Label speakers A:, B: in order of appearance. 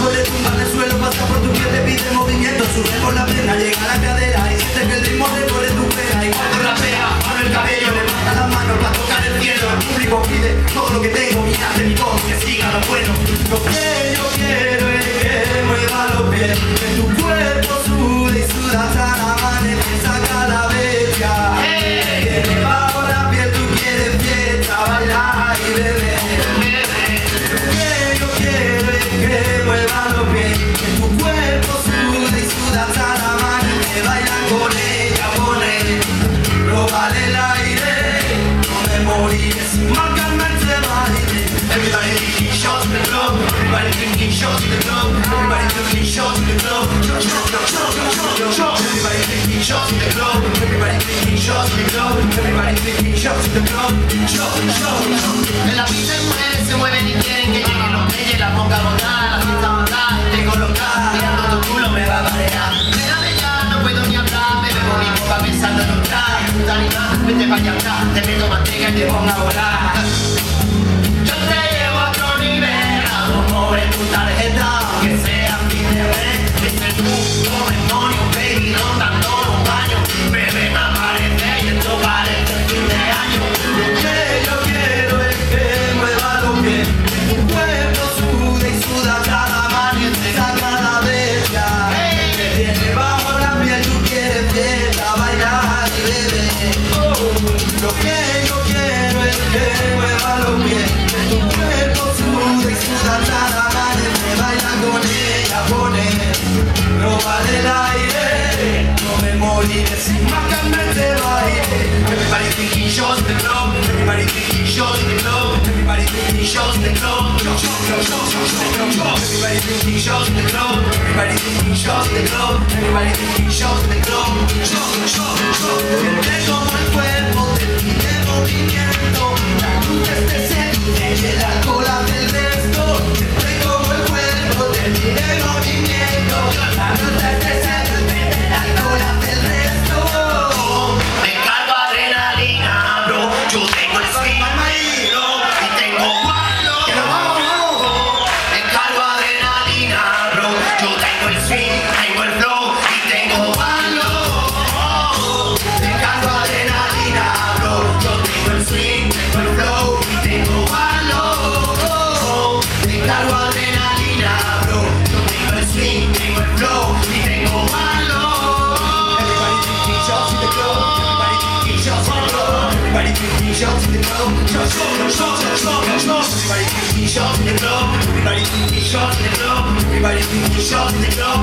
A: puede tumbar el suelo, pasa por tu piel, te pide movimiento. Sube por la pierna, llega a la cadera y siente que el ritmo recorre tu pera. Y cuando rapea, mano el cabello, levanta las manos para tocar el cielo. El público pide todo lo que tengo y hace mi voz que siga lo bueno. Lo que yo quiero es que mueva los pies, que tu cuerpo sude y suda hasta la amanecer, saca la bestia. Que debajo la piel tú quieres fiesta, bailar y beber. Lo que yo quiero es que mueva los pies, que tu cuerpo sude y suda hasta la amanecer, baila con ella, con él. Róbale el aire, no me moriré sin marcarme entre baile. Everybody drinking shots in the club, everybody drinking shots in the club, everybody drinking shots in the club, everybody drinking shots in the club, everybody drinking shots in the club, everybody drinking shots in the club,
B: En la pista se mueven y quieren que lleguen los reyes, la ponga a votar, la fiesta a matar, te colocar, mirando tu culo me va a marear. Espérame ya, no puedo ni hablar, me bebo mi copa pensando en un traje, puta animal, vete pa' allá atrás, te meto manteca y te pongo a volar. Yo te llevo a otro nivel, vamos en tu tarjeta, que sea fin de mes, es el mundo demonio, baby, no dando un baño, bebé me aparece y esto parece fin de año.
A: Lo que yo quiero es que mueva los pies, que tu cuerpo sude y suda cada amanecer, saca la bestia. Que tiene bajo la piel, tú quieres fiesta, bailar y beber. Lo que yo quiero es que mueva los pies, que tu cuerpo sude y suda cada amanecer, baila con ella, con él. Róbale el aire, no me moriré sin marcarme este baile.
B: Everybody thinking shots in the club, everybody thinking shots in the club, everybody thinking shots in the club, everybody thinking shots in the club, everybody thinking shots in the club, everybody thinking shots in the club.
A: Siente como el cuerpo te pide movimiento, la luz te seduce y el alcohol hace el resto. Siente como el cuerpo te pide movimiento, la luz te seduce y el alcohol hace el resto.
B: Me cargo adrenalina, bro, yo tengo el swing, y tengo guardo. Me cargo adrenalina, bro, yo tengo el swing, tengo el flow y tengo guardo. Me cargo adrenalina, bro, yo tengo el swing, tengo el flow y tengo guardo. Me cargo adrenalina, bro, yo tengo el swing, tengo el flow y tengo guardo.
A: Everybody drinking shots in the club, everybody drinking shots in the club, everybody drinking shots in the club, everybody drinking shots in the club, everybody drinking shots in the club, everybody drinking shots in the club,